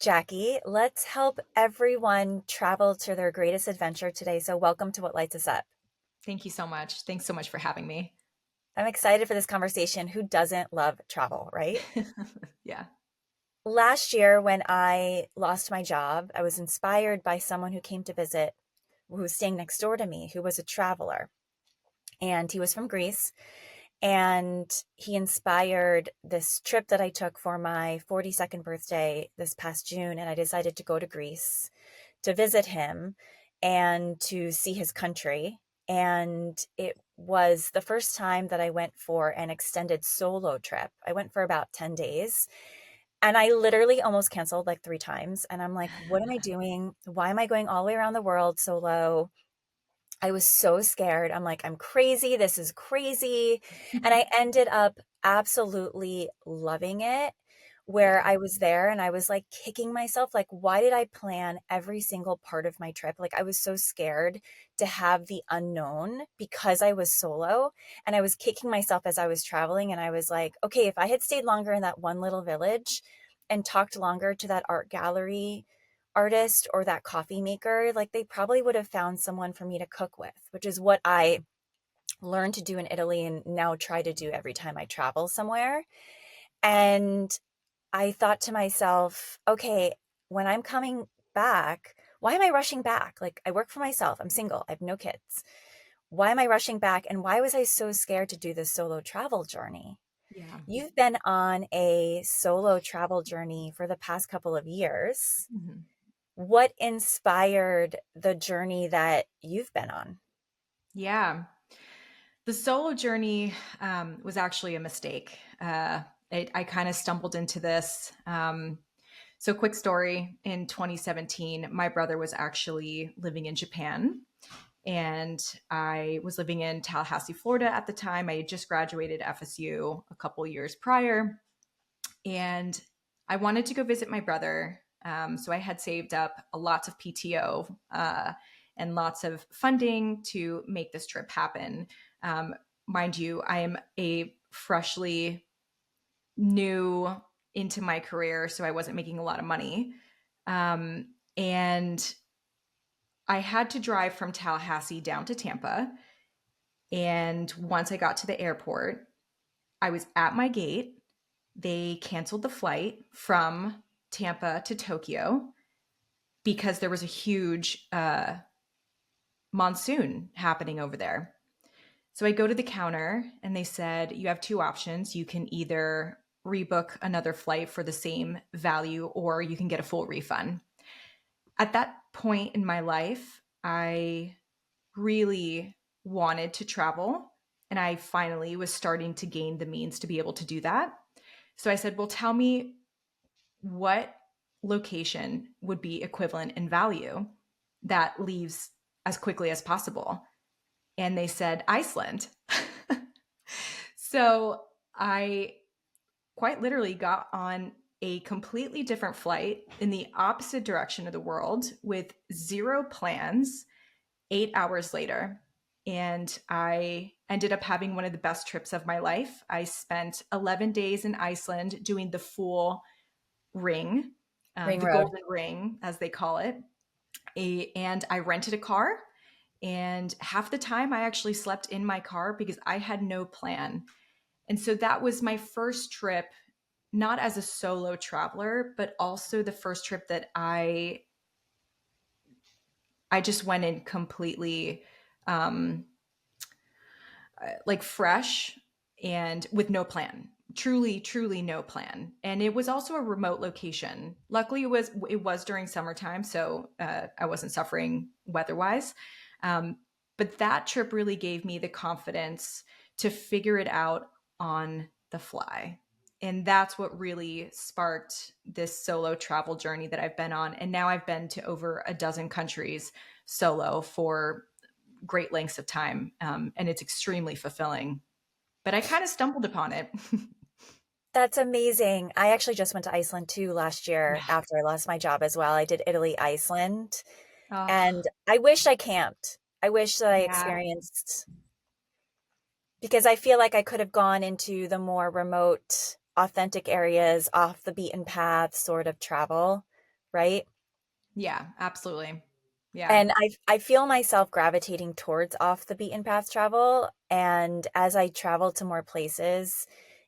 Jackie, let's help everyone travel to their greatest adventure today. So, welcome to What Lights Us Up. Thank you so much. Thanks so much for having me. I'm excited for this conversation. Who doesn't love travel, right? Yeah. Last year, when I lost my job, I was inspired by someone who came to visit, who was staying next door to me, who was a traveler. And he was from Greece. And he inspired this trip that I took for my 42nd birthday this past June. And I decided to go to Greece to visit him and to see his country. And it was the first time that I went for an extended solo trip. I went for about 10 days and I literally almost canceled like three times. And I'm like, what am I doing? Why am I going all the way around the world solo? I was so scared. I'm like, I'm crazy. This is crazy. And I ended up absolutely loving it. Where Yeah. I was there and I was like kicking myself, like, why did I plan every single part of my trip? Like, I was so scared to have the unknown because I was solo. And I was kicking myself as I was traveling. And I was like, okay, if I had stayed longer in that one little village and talked longer to that art gallery artist or that coffee maker, like they probably would have found someone for me to cook with, which is what I learned to do in Italy and now try to do every time I travel somewhere. And I thought to myself, okay, when I'm coming back, why am I rushing back? Like I work for myself, I'm single, I have no kids. Why am I rushing back? And why was I so scared to do this solo travel journey? Yeah. You've been on a solo travel journey for the past couple of years. Mhm. What inspired the journey that you've been on? Yeah. The solo journey was actually a mistake. I kind of stumbled into this. So, quick story in 2017, my brother was actually living in Japan. And I was living in Tallahassee, Florida at the time. I had just graduated FSU a couple years prior. And I wanted to go visit my brother. So I had saved up a lots of PTO and lots of funding to make this trip happen. Um, Mind you, I am a freshly new into my career, so I wasn't making a lot of money. And I had to drive from Tallahassee down to Tampa. And once I got to the airport, I was at my gate. They canceled the flight from Tampa to Tokyo because there was a huge monsoon happening over there. So I go to the counter and they said, you have two options. You can either rebook another flight for the same value or you can get a full refund. At that point in my life, I really wanted to travel and I finally was starting to gain the means to be able to do that. So I said, well, tell me what location would be equivalent in value that leaves as quickly as possible. And they said Iceland. So I quite literally got on a completely different flight in the opposite direction of the world with zero plans 8 hours later. And I ended up having one of the best trips of my life. I spent 11 days in Iceland doing the full ring, Ring the Road. golden ring, as they call it. And I rented a car. And half the time I actually slept in my car because I had no plan. And so that was my first trip, not as a solo traveler, but also the first trip that I just went in completely um, like fresh and with no plan, truly no plan. And it was also a remote location. Luckily it was during summertime, so I wasn't suffering weather-wise. But that trip really gave me the confidence to figure it out on the fly. And that's what really sparked this solo travel journey that I've been on. And now I've been to over a dozen countries solo for great lengths of time. And it's extremely fulfilling. But I kind of stumbled upon it. That's amazing. I actually just went to Iceland too last year Yeah. after I lost my job as well. I did Italy, Iceland, Oh, and I wish I camped. I wish that I yeah. experienced because I feel like I could have gone into the more remote, authentic areas off the beaten path sort of travel. right? Yeah, absolutely. Yeah. And I feel myself gravitating towards off the beaten path travel. And as I travel to more places,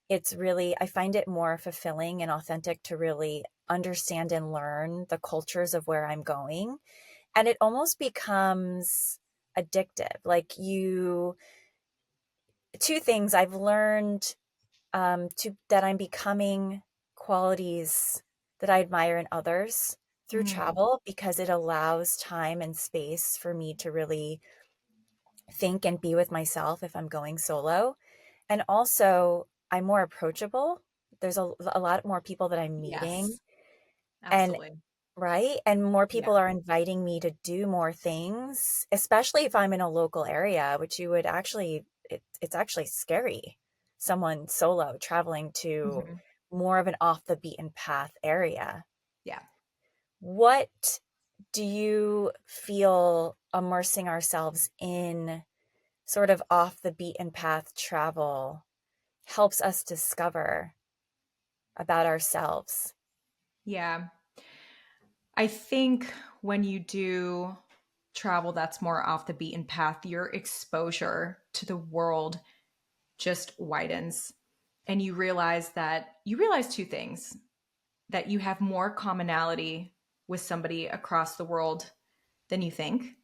it's really, I find it more fulfilling and authentic to really understand and learn the cultures of where I'm going. And it almost becomes addictive. Like you, two things I've learned to that I'm becoming qualities that I admire in others through Mm, travel because it allows time and space for me to really think and be with myself if I'm going solo. And also, I'm more approachable. There's a lot more people that I'm meeting, yes, and absolutely. right, and more Yeah. people are inviting me to do more things, especially if I'm in a local area, which you would actually, it's actually scary. Someone solo traveling to Mhm. more of an off the beaten path area. Yeah. What do you feel immersing ourselves in sort of off the beaten path travel helps us discover about ourselves? Yeah. I think when you do travel that's more off the beaten path, your exposure to the world just widens. And you realize two things, that you have more commonality with somebody across the world than you think,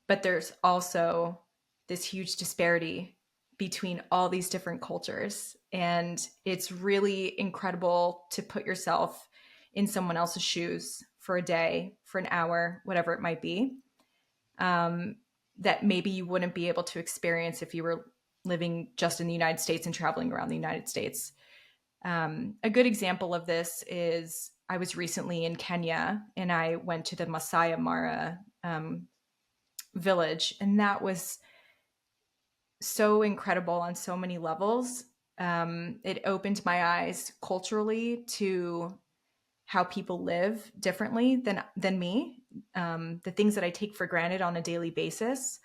but there's also this huge disparity between all these different cultures. And it's really incredible to put yourself in someone else's shoes for a day, for an hour, whatever it might be, um, that maybe you wouldn't be able to experience if you were living just in the United States and traveling around the United States. A good example of this is I was recently in Kenya and I went to the Masai Mara village, and that was so incredible on so many levels. It opened my eyes culturally to how people live differently than me. The things that I take for granted on a daily basis,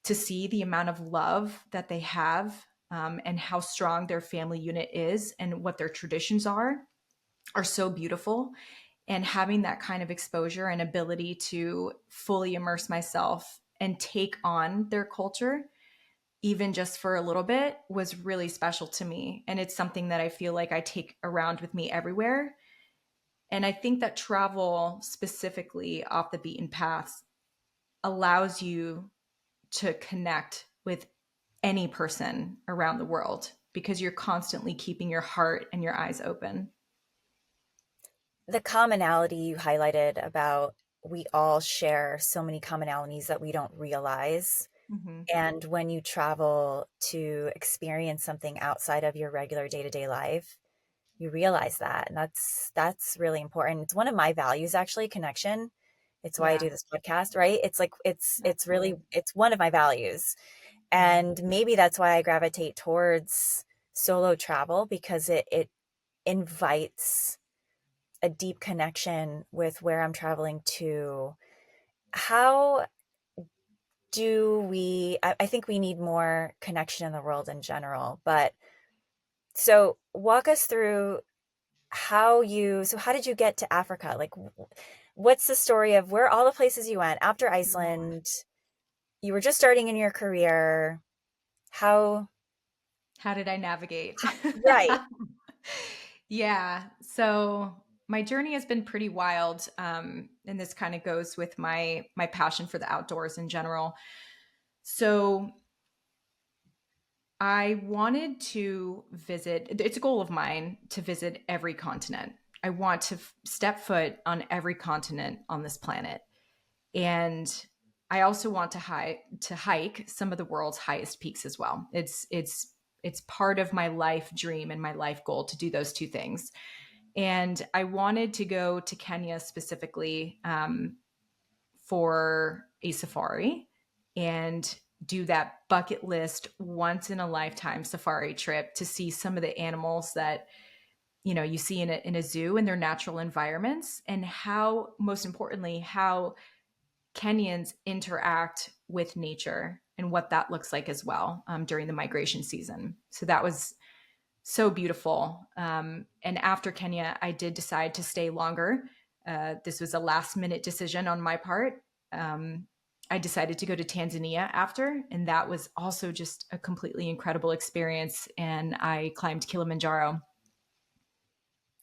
to see the amount of love that they have, and how strong their family unit is and what their traditions are so beautiful. And having that kind of exposure and ability to fully immerse myself and take on their culture, even just for a little bit, was really special to me. And it's something that I feel like I take around with me everywhere. And I think that travel, specifically off the beaten paths, allows you to connect with any person around the world because you're constantly keeping your heart and your eyes open. The commonality you highlighted about we all share so many commonalities that we don't realize. Mm-hmm. And when you travel to experience something outside of your regular day-to-day life, you realize that. And that's really important. It's one of my values actually, connection. It's why I Yeah, do this podcast, right? It's like it's really absolutely. it's one of my values. Yeah. And maybe that's why I gravitate towards solo travel because it invites a deep connection with where I'm traveling to. How do I think we need more connection in the world in general, but so walk us through how did you get to Africa? Like, what's the story of where all the places you went after Iceland? You were just starting in your career. How, How did I navigate? right. Yeah. So my journey has been pretty wild, and this kind of goes with my passion for the outdoors in general. So I wanted to visit. It's a goal of mine to visit every continent. I want to step foot on every continent on this planet, and I also want to hike some of the world's highest peaks as well. It's part of my life dream and my life goal to do those two things. And I wanted to go to Kenya specifically, for a safari and do that bucket list once in a lifetime safari trip to see some of the animals that you see in a zoo in their natural environments, and how, most importantly, how Kenyans interact with nature and what that looks like as well, during the migration season. So that was so beautiful. And after Kenya, I did decide to stay longer. This was a last minute decision on my part. I decided to go to Tanzania after, and that was also just a completely incredible experience. And I climbed Kilimanjaro.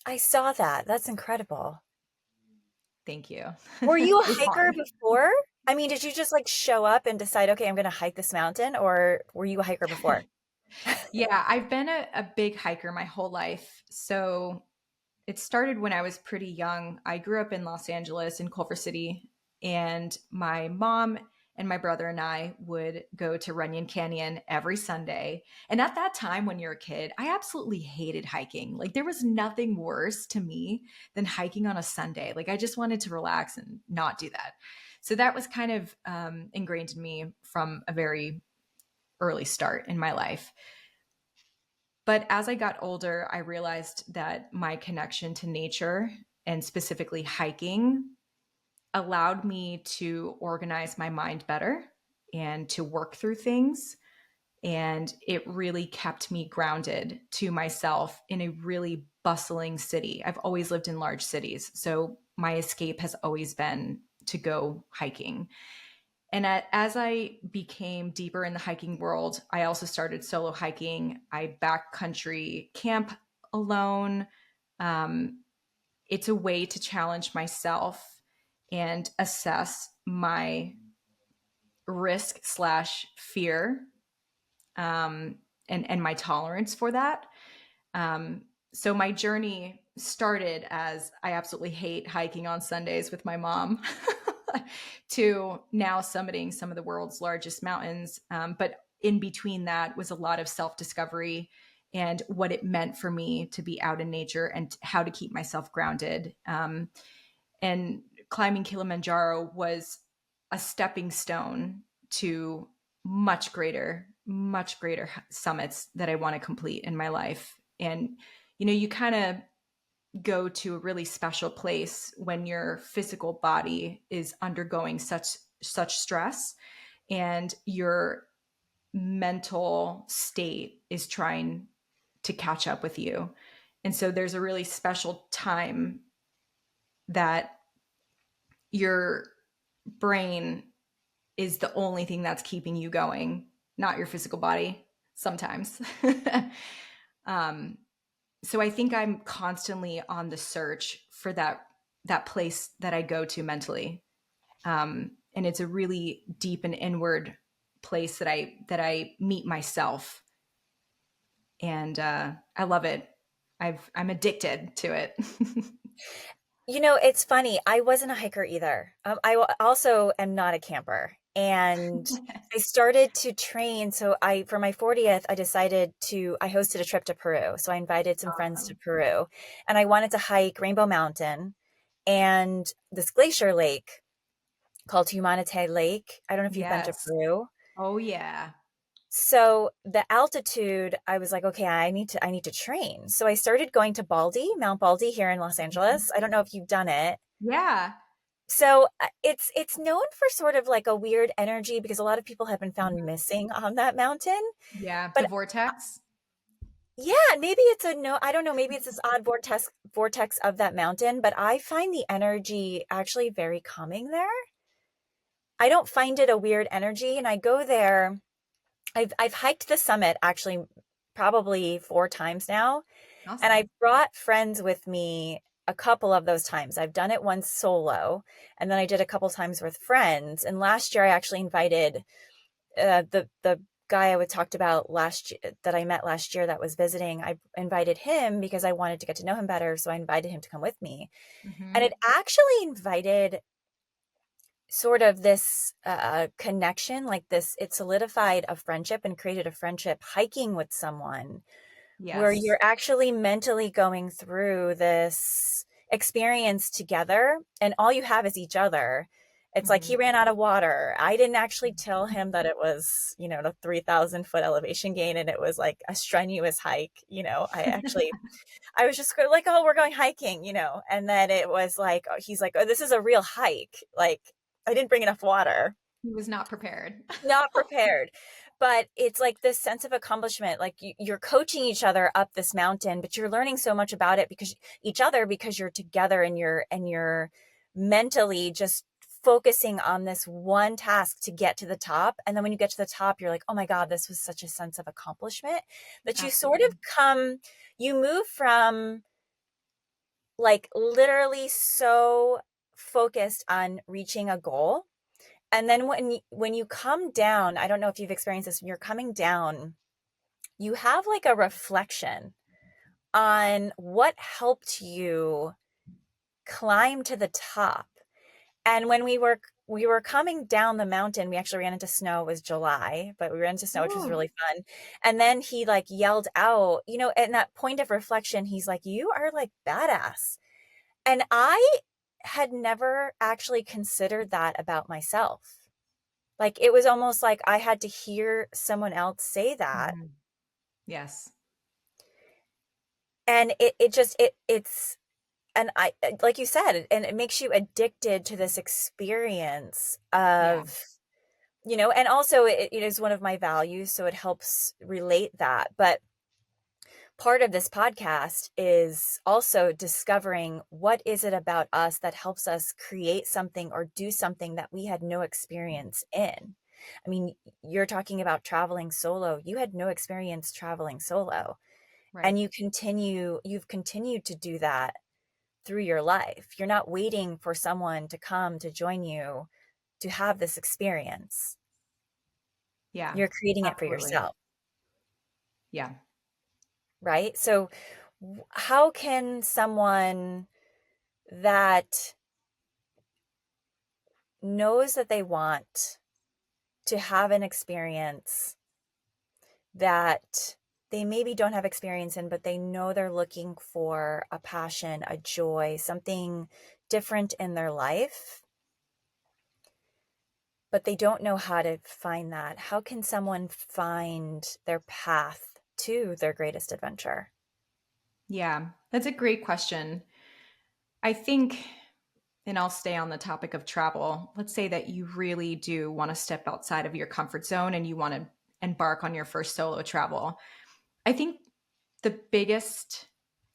I saw that. That's incredible. Thank you. Were you a It was hiker hard. before? I mean, did you just like show up and decide, okay, I'm going to hike this mountain, or were you a hiker before? Yeah, I've been a big hiker my whole life. So it started when I was pretty young. I grew up in Los Angeles, in Culver City, and my mom and my brother and I would go to Runyon Canyon every Sunday. And at that time, when you're a kid, I absolutely hated hiking. Like, there was nothing worse to me than hiking on a Sunday. Like, I just wanted to relax and not do that. So that was kind of ingrained in me from a very early start in my life. But as I got older, I realized that my connection to nature and specifically hiking allowed me to organize my mind better and to work through things. And it really kept me grounded to myself in a really bustling city. I've always lived in large cities. So my escape has always been to go hiking. And as I became deeper in the hiking world, I also started solo hiking. I backcountry camp alone. Um, it's a way to challenge myself and assess my risk slash fear, and my tolerance for that. Um, so my journey started as I absolutely hate hiking on Sundays with my mom to now summiting some of the world's largest mountains. But in between that was a lot of self discovery and what it meant for me to be out in nature and how to keep myself grounded. And climbing Kilimanjaro was a stepping stone to much greater summits that I want to complete in my life. And, you kind of go to a really special place when your physical body is undergoing such stress and your mental state is trying to catch up with you. And so there's a really special time that your brain is the only thing that's keeping you going, not your physical body sometimes. um, so I think I'm constantly on the search for that place that I go to mentally. And it's a really deep and inward place that I meet myself. And I love it. I'm addicted to it. It's funny. I wasn't a hiker either. Also am not a camper. And I started to train. So for my 40th, I hosted a trip to Peru. So I invited some friends to Awesome. Peru and I wanted to hike Rainbow Mountain and this glacier lake called Humanité Lake. I don't know if you've been to Yes. Peru. Oh yeah. So the altitude, I was like, okay, I need to train. So I started going to Mount Baldy here in Los Mhm. Angeles. I don't know if you've done it. Yeah. So it's known for sort of like a weird energy because a lot of people have been found Mhm. missing on that mountain. Yeah. The But vortex. yeah, maybe it's a no, I don't know, maybe it's this odd vortex of that mountain, but I find the energy actually very calming there. I don't find it a weird energy and I go there. I've hiked the summit actually probably 4 times now, and Awesome. I brought friends with me a couple of those times. I've done it once solo, and then I did a couple times with friends. And last year, I actually invited the guy I would talked about that I met last year that was visiting. I invited him because I wanted to get to know him better, so I invited him to come with me. And Hmm. it actually invited sort of this connection, like this. It solidified a friendship and created a friendship hiking with someone where Yes. you're actually mentally going through this experience together and all you have is each other. It's like he Hmm. ran out of water. I didn't actually tell him that it was, a 3,000 foot elevation gain and it was like a strenuous hike. I was just like, oh, we're going hiking. And then it was like, oh, he's like, oh, this is a real hike. Like, I didn't bring enough water. He was not prepared. Not prepared. but it's like this sense of accomplishment. Like you're coaching each other up this mountain, but you're learning so much about it because each other, because you're together and you're mentally just focusing on this one task to get to the top. And then when you get to the top, you're like, oh my God, this was such a sense of accomplishment that you sort of Absolutely. you move from like literally so focused on reaching a goal. And then when you come down, I don't know if you've experienced this, when you're coming down, you have like a reflection on what helped you climb to the top. And when we were coming down the mountain, we actually ran into snow. It was July, but we ran into snow, which was Ooh. really fun. And then he like yelled out, at that point of reflection, he's like, "You are like badass." And I had never actually considered that about myself. Like it was almost like I had to hear someone else say that. Mhm. Yes. And it just it's and I like you said, and it makes you addicted to this experience Yeah. of, and also it is one of my values, so it helps relate that. But part of this podcast is also discovering what is it about us that helps us create something or do something that we had no experience in. I mean, you're talking about traveling solo. You had no experience traveling solo, and Right. you've continued to do that through your life. You're not waiting for someone to come to join you to have this experience. Yeah. You're creating it for Absolutely. yourself, Yeah. right? So how can someone that knows that they want to have an experience that they maybe don't have experience in, but they know they're looking for a passion, a joy, something different in their life, but they don't know how to find that. How can someone find their path to their greatest adventure? Yeah. That's a great question. I think, and I'll stay on the topic of travel. Let's say that you really do want to step outside of your comfort zone and you want to embark on your first solo travel. I think the biggest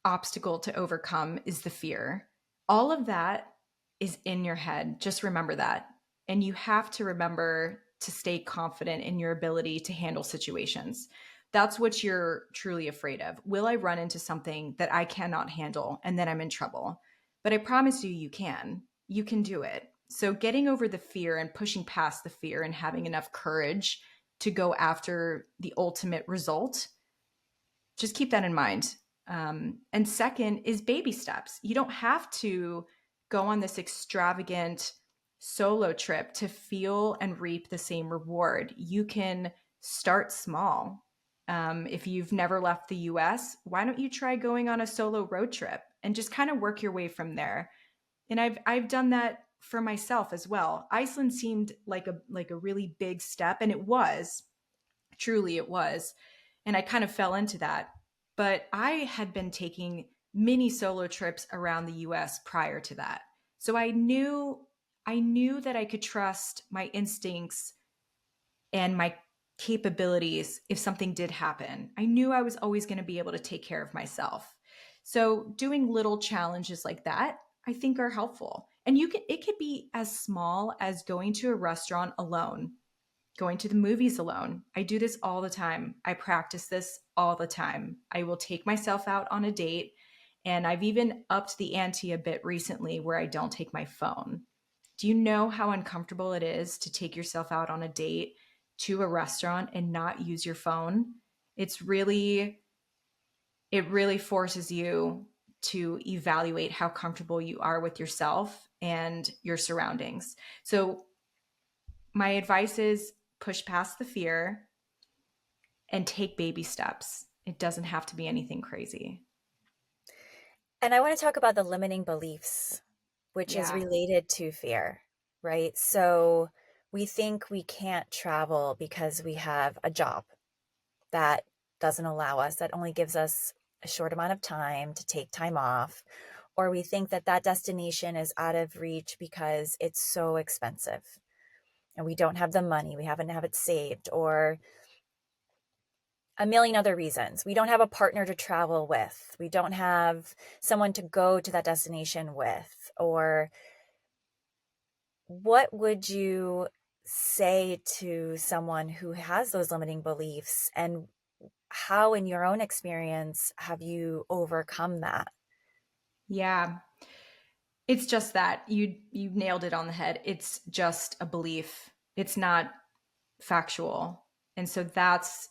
obstacle to overcome is the fear. All of that is in your head. Just remember that. And you have to remember to stay confident in your ability to handle situations. That's what you're truly afraid of. Will I run into something that I cannot handle and then I'm in trouble? But I promise you, you can. You can do it. So, getting over the fear and pushing past the fear and having enough courage to go after the ultimate result, just keep that in mind. And second is baby steps. You don't have to go on this extravagant solo trip to feel and reap the same reward. You can start small. If you've never left the US, why don't you try going on a solo road trip and just kind of work your way from there? And I've done that for myself as well. Iceland seemed like a really big step, and it was. Truly, it was. And I kind of fell into that. But I had been taking mini solo trips around the US prior to that. So I knew that I could trust my instincts and my capabilities if something did happen. I knew I was always going to be able to take care of myself. So doing little challenges like that, I think are helpful. And it could be as small as going to a restaurant alone, going to the movies alone. I do this all the time. I practice this all the time. I will take myself out on a date, and I've even upped the ante a bit recently where I don't take my phone. Do you know how uncomfortable it is to take yourself out on a date to a restaurant and not use your phone? It's really it really forces you to evaluate how comfortable you are with yourself and your surroundings. So my advice is push past the fear and take baby steps. It doesn't have to be anything crazy. And I want to talk about the limiting beliefs, which is Yeah. related to fear, right? So we think we can't travel because we have a job that doesn't allow us, that only gives us a short amount of time to take time off. Or we think that that destination is out of reach because it's so expensive and we don't have the money, we haven't have it saved. Or a million other reasons. We don't have a partner to travel with. We don't have someone to go to that destination with. Or what would you say to someone who has those limiting beliefs, and how, in your own experience, have you overcome that? Yeah. It's just that you nailed it on the head. It's just a belief. It's not factual. And so that's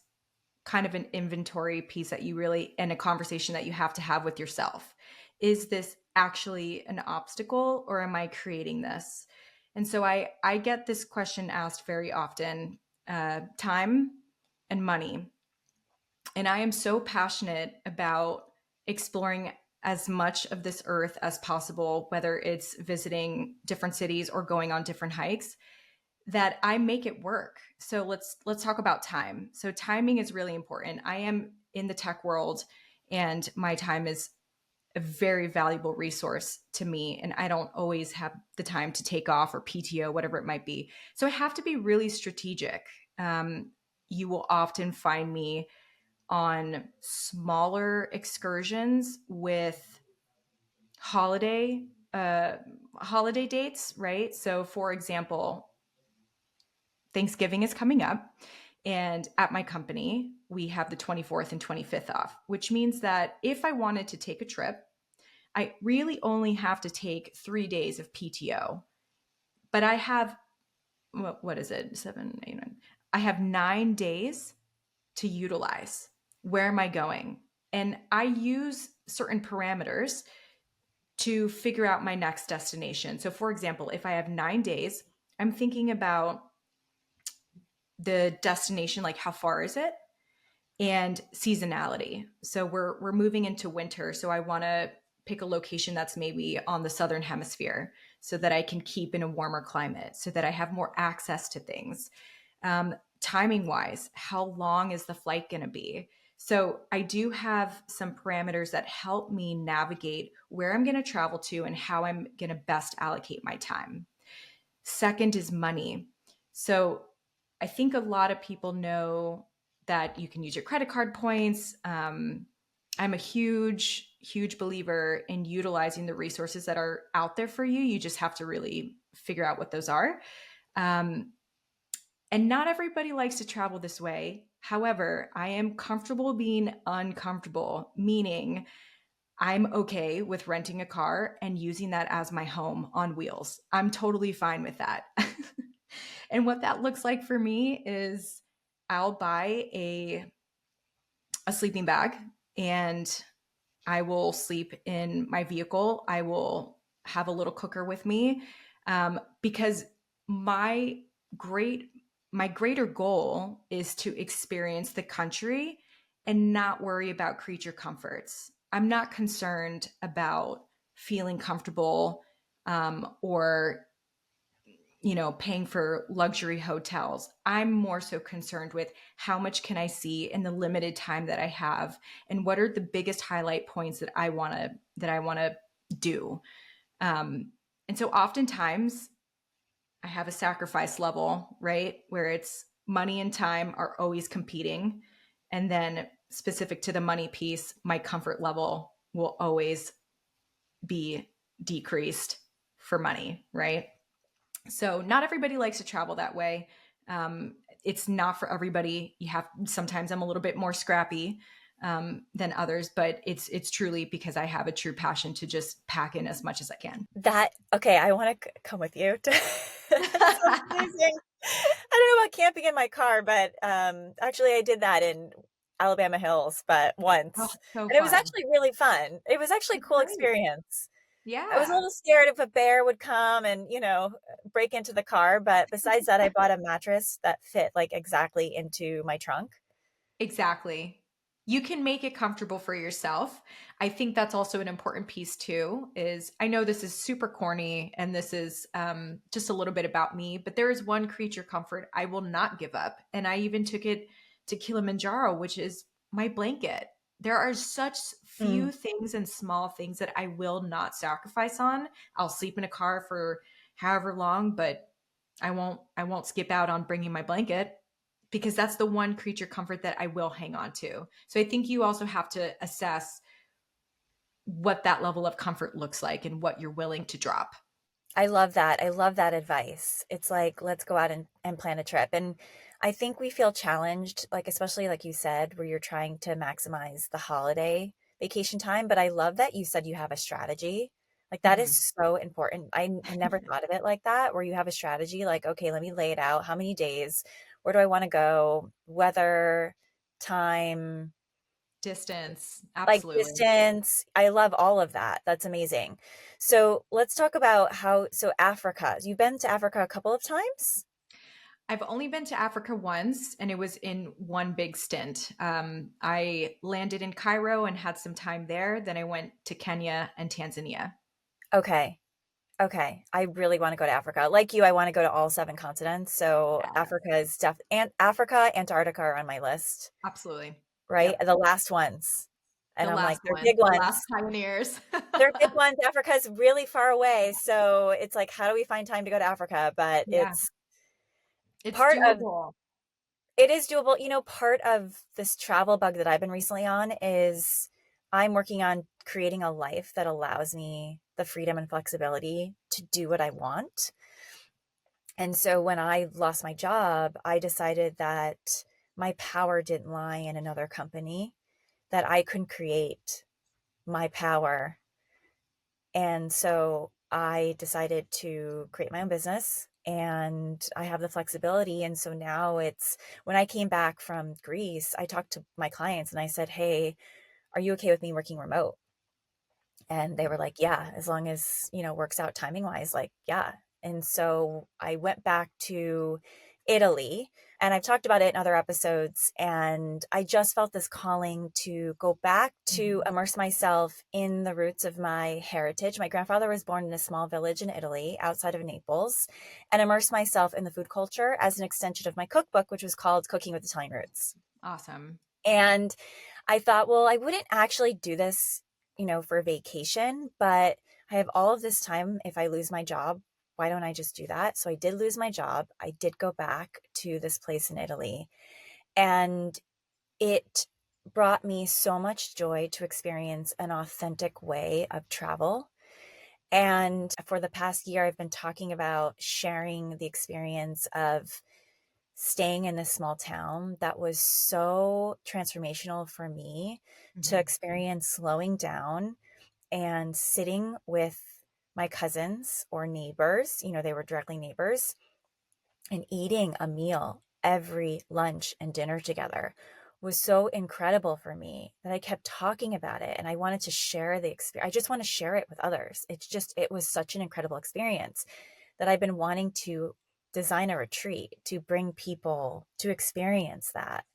kind of an inventory piece that you really, and a conversation that you have to have with yourself. Is this actually an obstacle, or am I creating this? And so I get this question asked very often, time and money. And I am so passionate about exploring as much of this earth as possible, whether it's visiting different cities or going on different hikes, that I make it work. So let's talk about time. So timing is really important. I am in the tech world, and my time is a very valuable resource to me, and I don't always have the time to take off or PTO, whatever it might be. So I have to be really strategic. You will often find me on smaller excursions with holiday uh holiday dates, right? So for example, Thanksgiving is coming up, and at my company we have the 24th and 25th off, which means that if I wanted to take a trip, I really only have to take 3 days of PTO. But I have, what is it, 7, 8, 9, I have 9 days to utilize. Where am I going? And I use certain parameters to figure out my next destination. So, for example, if I have 9 days, I'm thinking about the destination, like how far is it, and seasonality. So we're moving into winter, so I want to pick a location that's maybe on the southern hemisphere, so that I can keep in a warmer climate, so that I have more access to things. Timing wise, how long is the flight going to be? So I do have some parameters that help me navigate where I'm going to travel to and how I'm going to best allocate my time. Second is money. So I think a lot of people know that you can use your credit card points. I'm a huge believer in utilizing the resources that are out there for you. You just have to really figure out what those are. Um, and not everybody likes to travel this way. However, I am comfortable being uncomfortable, meaning I'm okay with renting a car and using that as my home on wheels. I'm totally fine with that. And what that looks like for me is I'll buy a sleeping bag, and I will sleep in my vehicle. I will have a little cooker with me, because my great my greater goal is to experience the country and not worry about creature comforts. I'm not concerned about feeling comfortable, or paying for luxury hotels. I'm more so concerned with how much can I see in the limited time that I have, and what are the biggest highlight points that I want to do. And so oftentimes I have a sacrifice level, right? Where it's money and time are always competing. And then specific to the money piece, my comfort level will always be decreased for money, right? So not everybody likes to travel that way. It's not for everybody. Sometimes I'm a little bit more scrappy than others, but it's truly because I have a true passion to just pack in as much as I can. That okay, I want to come with you. That sounds amazing. I don't know about camping in my car, but actually I did that in Alabama Hills, but Oh, once. so And it was fun. actually really fun. It was actually a That's cool great. experience. I was a Yeah, little scared if a bear would come and, break into the car, but besides that, I bought a mattress that fit like exactly into my trunk. exactly. You can make it comfortable for yourself. I think that's also an important piece too. Is I know this is super corny, and this is just a little bit about me, but there is one creature comfort I will not give up, and I even took it to Kilimanjaro, which is my blanket. There are such few Mm. things and small things that I will not sacrifice on. I'll sleep in a car for however long, but I won't skip out on bringing my blanket. because that's the one creature comfort that I will hang on to. So I think you also have to assess what that level of comfort looks like and what you're willing to drop. I love that. I love that advice. It's like, let's go out and plan a trip. And I think we feel challenged, like, especially like you said, where you're trying to maximize the holiday vacation time. But I love that you said you have a strategy. Like, that is Mhm. so important. Never thought of it like that, where you have a strategy, like, okay, let me lay it out. How many days? Where do I want to go? Weather, time, Distance, like absolutely. distance. I love all of that. That's amazing. So let's talk about so Africa. You've been to Africa a couple of times? I've only been to Africa once, and it was in one big stint. I landed in Cairo and had some time there. Then I went to Kenya and Tanzania. Okay. Okay. I really want to go to Africa. Like you, I want to go to all seven continents. So Yeah, Africa is and Africa, Antarctica are on my list, absolutely. right? Yep. The last ones. And The I'm like, last they're one, big the last ones. pioneers. They're big ones. Africa's really far away. So it's like, how do we find time to go to Africa? But Yeah, it's it's part of doable. It is doable. Part of this travel bug that I've been recently on is I'm working on creating a life that allows me the freedom and flexibility to do what I want. And so when I lost my job, I decided that my power didn't lie in another company, that I couldn't create my power. And so I decided to create my own business, and I have the flexibility. And so now it's when I came back from Greece, I talked to my clients and I said, "Hey, are you okay with me working remote?" And they were like, "Yeah, as long as, works out timing wise, like, yeah." And so I went back to Italy, and I've talked about it in other episodes. And I just felt this calling to go back to Mhm. immerse myself in the roots of my heritage. My grandfather was born in a small village in Italy outside of Naples, and immerse myself in the food culture as an extension of my cookbook, which was called Cooking with Italian Roots. Awesome. And I thought, well, I wouldn't actually do this, for vacation, but I have all of this time. If I lose my job, why don't I just do that? So I did lose my job. I did go back to this place in Italy, and it brought me so much joy to experience an authentic way of travel. And for the past year, I've been talking about sharing the experience of staying in this small town that was so transformational for me, to Mhm. experience slowing down and sitting with my cousins or neighbors, they were directly neighbors, and eating a meal every lunch and dinner together was so incredible for me that I kept talking about it, and I wanted to share the experience. I just want to share it with others. It was such an incredible experience that I've been wanting to design a retreat to bring people to experience that.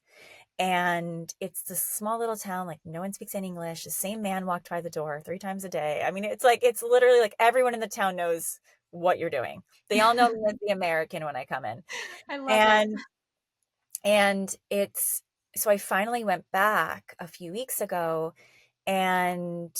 And it's this small little town, like no one speaks any English. The same man walked by the door 3 times a day. I mean, it's literally like everyone in the town knows what you're doing. They all know me as the American when I come in. I love it. And it's so I finally went back a few weeks ago, and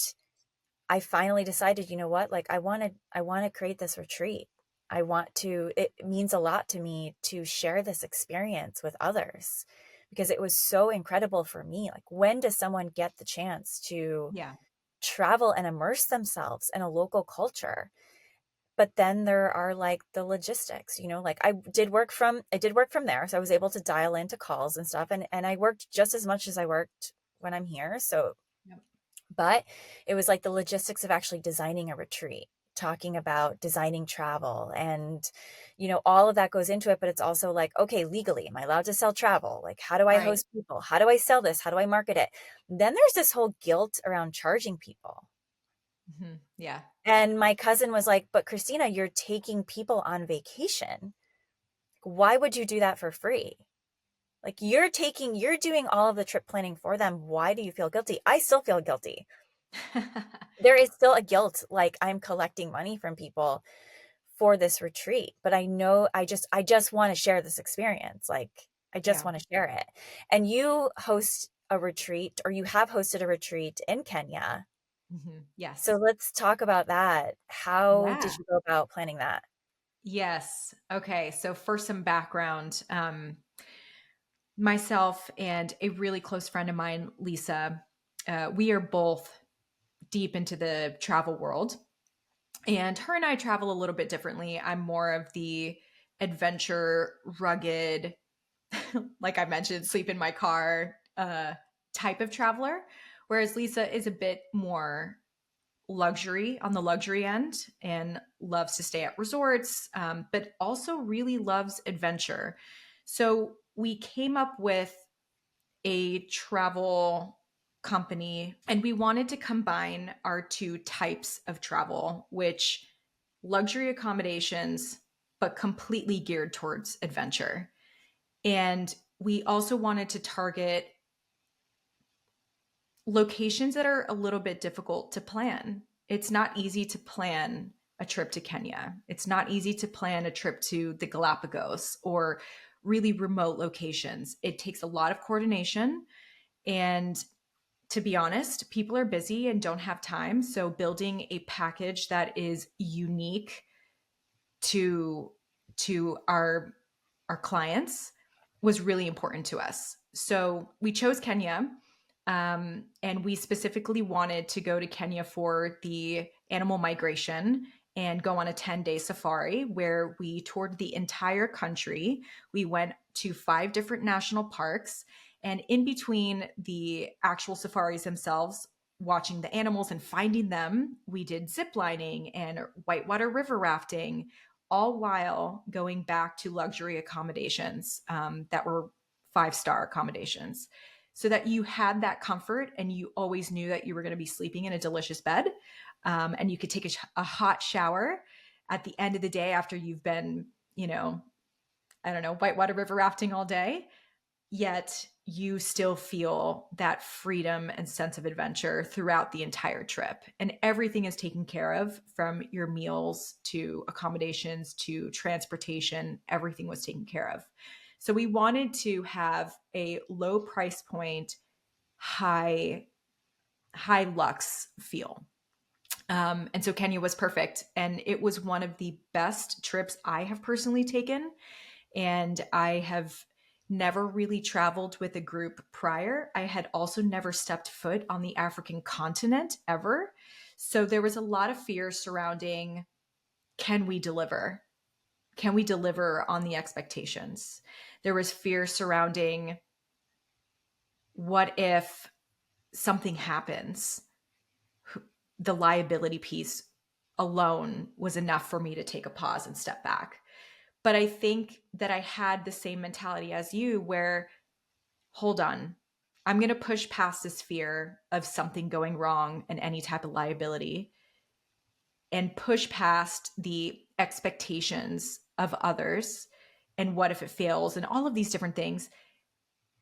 I finally decided, you know what? Like, I want to create this retreat. It means a lot to me to share this experience with others, because it was so incredible for me. Like, when does someone get the chance to Yeah. travel and immerse themselves in a local culture? But then there are like the logistics, like I did work from there. So I was able to dial into calls and stuff. And I worked just as much as I worked when I'm here. So, Yep. but it was like the logistics of actually designing a retreat, talking about designing travel, and all of that goes into it. But it's also like, okay, legally, am I allowed to sell travel? Like, how do I Right. host people? How do I sell this? How do I market it? Then there's this whole guilt around charging people. Yeah. And my cousin was like, but Christina, you're taking people on vacation. Why would you do that for free? Like, you're doing all of the trip planning for them. Why do you feel guilty? I still feel guilty. There is still a guilt, like I'm collecting money from people for this retreat, but I know I just want to share this experience. Like, I just Yeah. want to share it. And you host a retreat, or you have hosted a retreat in Kenya. So Yes. let's talk about that. How Yeah. did you go about planning that? Yes. Okay. So for some background, myself and a really close friend of mine, Lisa, we are both deep into the travel world. And her and I travel a little bit differently. I'm more of the adventure, rugged, like I mentioned, sleep in my car type of traveler. Whereas Lisa is a bit more luxury on the luxury end and loves to stay at resorts, but also really loves adventure. So we came up with a travel company and we wanted to combine our two types of travel, which luxury accommodations, but completely geared towards adventure. And we also wanted to target locations that are a little bit difficult to plan. It's not easy to plan a trip to Kenya. It's not easy to plan a trip to the Galapagos or really remote locations. It takes a lot of coordination. And to be honest, people are busy and don't have time. So building a package that is unique to our clients was really important to us. So we chose Kenya, and we specifically wanted to go to Kenya for the animal migration and go on a 10-day safari where we toured the entire country. We went to 5 different national parks, and in between the actual safaris themselves, watching the animals and finding them, we did zip lining and whitewater river rafting, all while going back to luxury accommodations that were 5-star accommodations, so that you had that comfort and you always knew that you were going to be sleeping in a delicious bed, and you could take a hot shower at the end of the day after you've been, I don't know, whitewater river rafting all day, yet you still feel that freedom and sense of adventure throughout the entire trip. And everything is taken care of, from your meals to accommodations to transportation. Everything was taken care of. So we wanted to have a low price point, high lux feel. And so Kenya was perfect. And it was one of the best trips I have personally taken. And I have never really traveled with a group prior. I had also never stepped foot on the African continent ever. So there was a lot of fear surrounding, can we deliver? Can we deliver on the expectations? There was fear surrounding, what if something happens? The liability piece alone was enough for me to take a pause and step back. But I think that I had the same mentality as you, where, hold on, I'm going to push past this fear of something going wrong and any type of liability, and push past the expectations of others and what if it fails and all of these different things,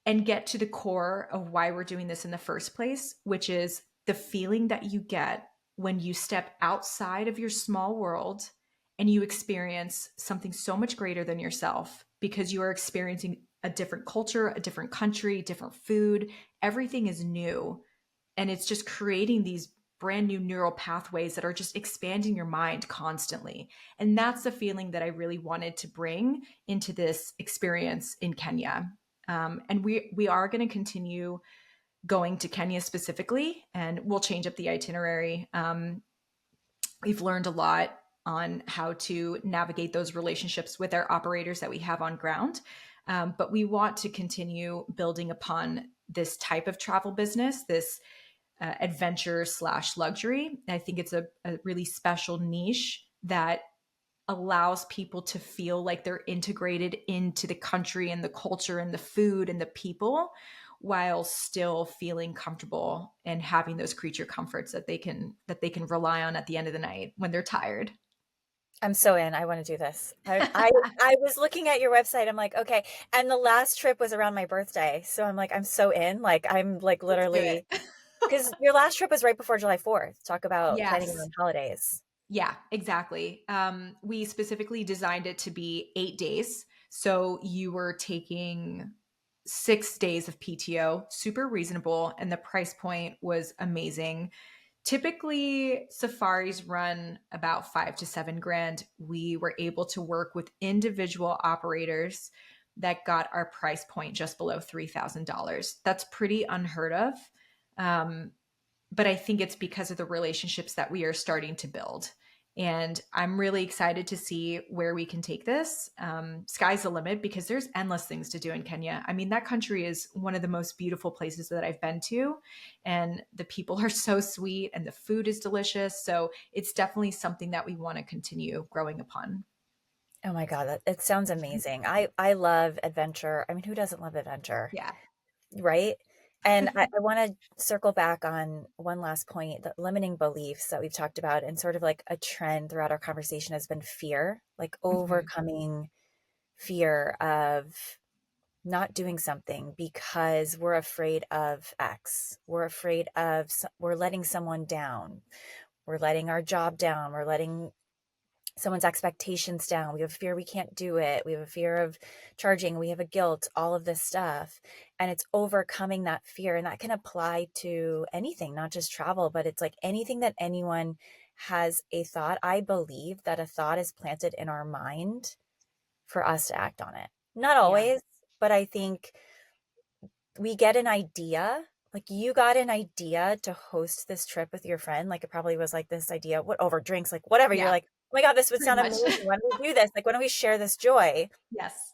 and get to the core of why we're doing this in the first place, which is the feeling that you get when you step outside of your small world and you experience something so much greater than yourself, because you are experiencing a different culture, a different country, different food. Everything is new. And it's just creating these brand new neural pathways that are just expanding your mind constantly. And that's the feeling that I really wanted to bring into this experience in Kenya. And we are going to continue going to Kenya specifically, and we'll change up the itinerary. We've learned a lot on how to navigate those relationships with our operators that we have on ground. But we want to continue building upon this type of travel business, this adventure / luxury. I think it's a really special niche that allows people to feel like they're integrated into the country and the culture and the food and the people, while still feeling comfortable and having those creature comforts that they can rely on at the end of the night when they're tired. I'm so in. I want to do this. I was looking at your website. I'm like, okay. And the last trip was around my birthday. So I'm like, I'm so in. Like, I'm like Let's do literally, it. because your last trip was right before July 4th. Talk about planning Yes. around holidays. Yeah, exactly. We specifically designed it to be 8 days. So you were taking 6 days of PTO, super reasonable. And the price point was amazing. Typically, safaris run about 5 to 7 grand. We were able to work with individual operators that got our price point just below $3,000. That's pretty unheard of. Um, but I think it's because of the relationships that we are starting to build. And I'm really excited to see where we can take this. Sky's the limit because there's endless things to do in Kenya. I mean, that country is one of the most beautiful places that I've been to. And the people are so sweet and the food is delicious. So it's definitely something that we want to continue growing upon. Oh my God, that it sounds amazing. I love adventure. I mean, who doesn't love adventure, Yeah. right? And I want to circle back on one last point, that limiting beliefs that we've talked about, and sort of like a trend throughout our conversation has been fear, like Mhm. overcoming fear of not doing something because we're afraid of X. We're afraid of, we're letting someone down. We're letting our job down. We're letting someone's expectations down. We have fear we can't do it. We have a fear of charging. We have a guilt, all of this stuff. And it's overcoming that fear. And that can apply to anything, not just travel, but it's like anything that anyone has a thought. I believe that a thought is planted in our mind for us to act on it. Not Yeah. always, but I think we get an idea. Like you got an idea to host this trip with your friend. Like it probably was like this idea, what over drinks, like whatever. You're Yeah. like, oh my God, this would Pretty sound much. amazing. Why don't we do this? Like, why don't we share this joy? Yes.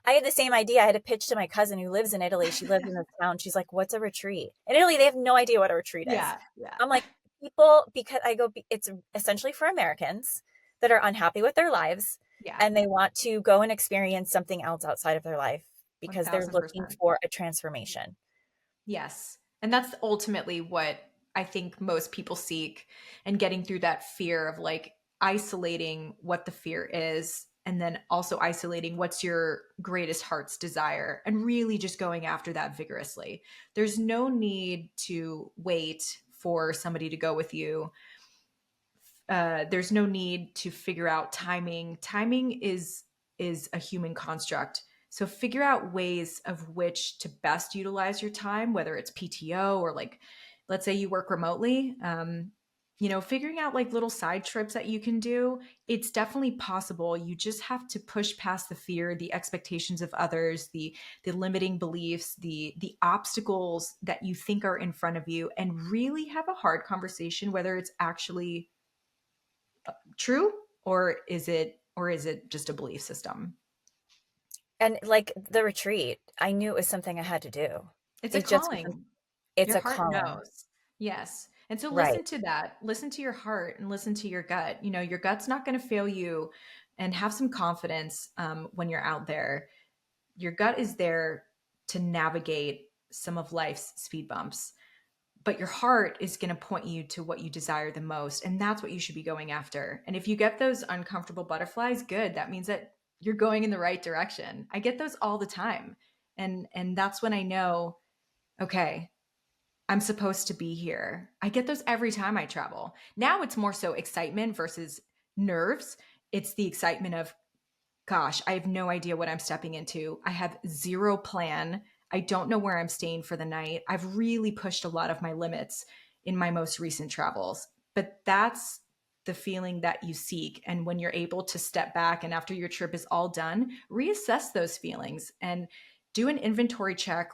I had the same idea. I had a pitch to my cousin who lives in Italy. She lives in this town. She's like, what's a retreat? In Italy, they have no idea what a retreat is. Yeah. Yeah. I'm like, people, because I go, it's essentially for Americans that are unhappy with their lives Yeah. and they want to go and experience something else outside of their life because they're looking 1000%. for a transformation. Yes. And that's ultimately what I think most people seek, and getting through that fear of like isolating what the fear is, and then also isolating what's your greatest heart's desire and really just going after that vigorously. There's no need to wait for somebody to go with you. There's no need to figure out timing. Timing is a human construct. So figure out ways of which to best utilize your time, whether it's PTO or like, let's say you work remotely. Figuring out like little side trips that you can do. It's definitely possible. You just have to push past the fear, the expectations of others, the limiting beliefs, the obstacles that you think are in front of you, and really have a hard conversation whether it's actually true, or is it just a belief system? And like the retreat, I knew it was something I had to do. It's a It just was, calling. it's Your a heart calling. knows. Yes. And so Right. listen to that. Listen to your heart and listen to your gut. Your gut's not going to fail you, and have some confidence when you're out there. Your gut is there to navigate some of life's speed bumps, but your heart is going to point you to what you desire the most. And that's what you should be going after. And if you get those uncomfortable butterflies, good. That means that you're going in the right direction. I get those all the time. And that's when I know, okay, I'm supposed to be here. I get those every time I travel. Now it's more so excitement versus nerves. It's the excitement of, gosh, I have no idea what I'm stepping into. I have zero plan. I don't know where I'm staying for the night. I've really pushed a lot of my limits in my most recent travels. But that's the feeling that you seek. And when you're able to step back and after your trip is all done, reassess those feelings and do an inventory check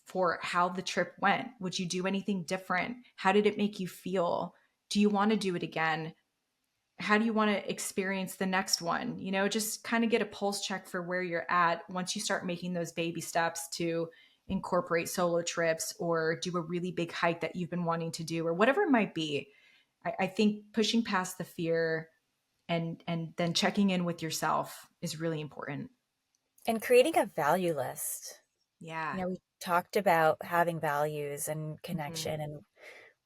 for how the trip went. Would you do anything different? How did it make you feel? Do you want to do it again? How do you want to experience the next one? Just kind of get a pulse check for where you're at once you start making those baby steps to incorporate solo trips or do a really big hike that you've been wanting to do or whatever it might be. I think pushing past the fear and then checking in with yourself is really important. And creating a value list. Yeah. We talked about having values and Mhm. connection and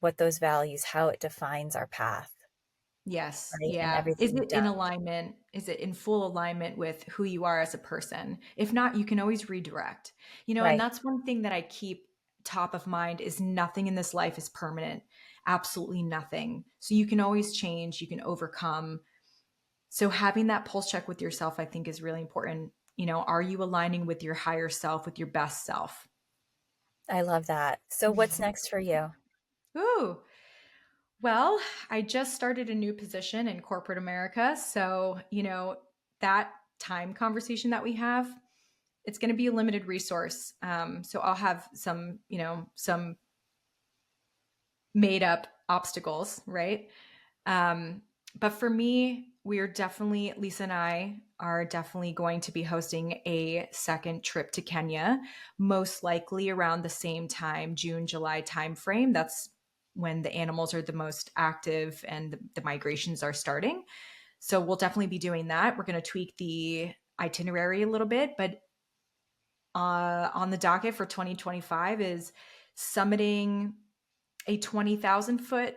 what those values, how it defines our path, Yes. right? And Yeah. everything Is we've it in done. alignment? Is it in full alignment with who you are as a person? If not, you can always redirect. And Right. that's one thing that I keep top of mind is nothing in this life is permanent. Absolutely nothing. So you can always change, you can overcome. So having that pulse check with yourself, I think is really important. Are you aligning with your higher self, with your best self? I love that. So what's next for you? Ooh, well, I just started a new position in corporate America. So, that time conversation that we have, it's going to be a limited resource. So I'll have some, some made up obstacles, right? Um, but for me, we are definitely, Lisa and I are definitely going to be hosting a second trip to Kenya, most likely around the same time, June, July timeframe. That's when the animals are the most active and the migrations are starting. So we'll definitely be doing that. We're going to tweak the itinerary a little bit, but on the docket for 2025 is summiting a 20,000 foot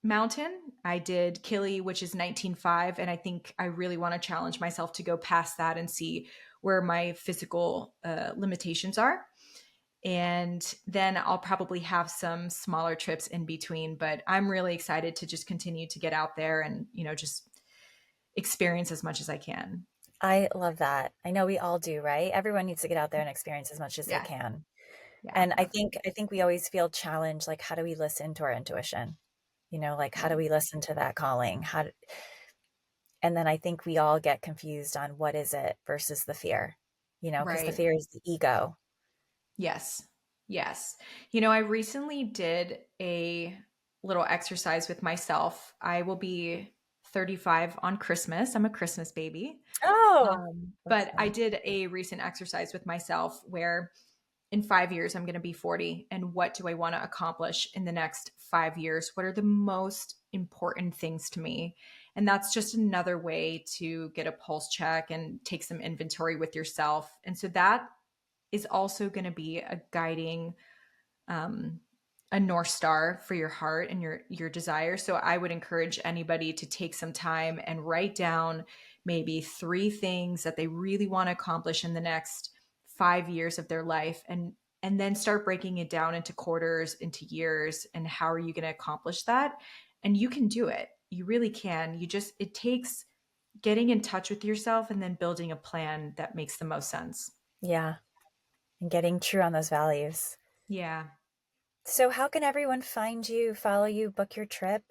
mountain. I did Kili, which is 19.5, and I think I really want to challenge myself to go past that and see where my physical limitations are. And then I'll probably have some smaller trips in between, but I'm really excited to just continue to get out there and, just experience as much as I can. I love that. I know we all do, right? Everyone needs to get out there and experience as much as they Yeah. can. Yeah. And I think Absolutely. I think we always feel challenged, like how do we listen to our intuition? Like how do Right. we listen to that calling? And then I think we all get confused on what is it versus the fear, because the Right. fear is the ego. Yes. Yes. I recently did a little exercise with myself. I will be 35 on Christmas. I'm a Christmas baby. Oh, that's But I fun. did a recent exercise with myself where in 5 years, I'm going to be 40. And what do I want to accomplish in the next 5 years? What are the most important things to me? And that's just another way to get a pulse check and take some inventory with yourself. And so that is also going to be a guiding, um, a north star for your heart and your desire. So I would encourage anybody to take some time and write down maybe 3 things that they really want to accomplish in the next 5 years of their life, and then start breaking it down into quarters, into years, and how are you going to accomplish that? And you can do it. You really can. It takes getting in touch with yourself and then building a plan that makes the most sense. Yeah, and getting true on those values. Yeah. So how can everyone find you, follow you, book your trip?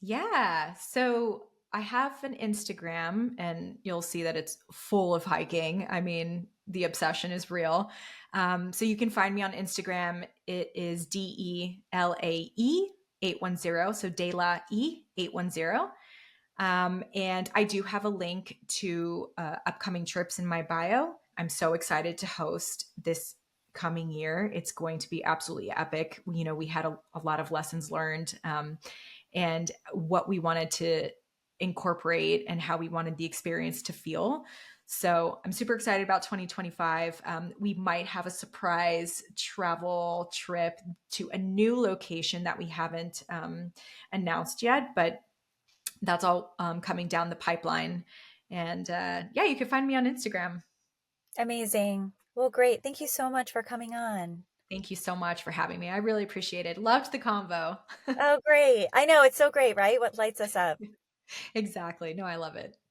Yeah. So I have an Instagram and you'll see that it's full of hiking. I mean, the obsession is real. So you can find me on Instagram. It is DELAE 810. So Dela E 810. And I do have a link to upcoming trips in my bio. I'm so excited to host this coming year. It's going to be absolutely epic. We had a lot of lessons learned, and what we wanted to incorporate and how we wanted the experience to feel. So I'm super excited about 2025. We might have a surprise travel trip to a new location that we haven't announced yet, but that's all coming down the pipeline. And yeah, you can find me on Instagram. Amazing. Well, great. Thank you so much for coming on. Thank you so much for having me. I really appreciate it. Loved the convo. Oh, great. I know it's so great, right? What lights us up? Exactly. No, I love it.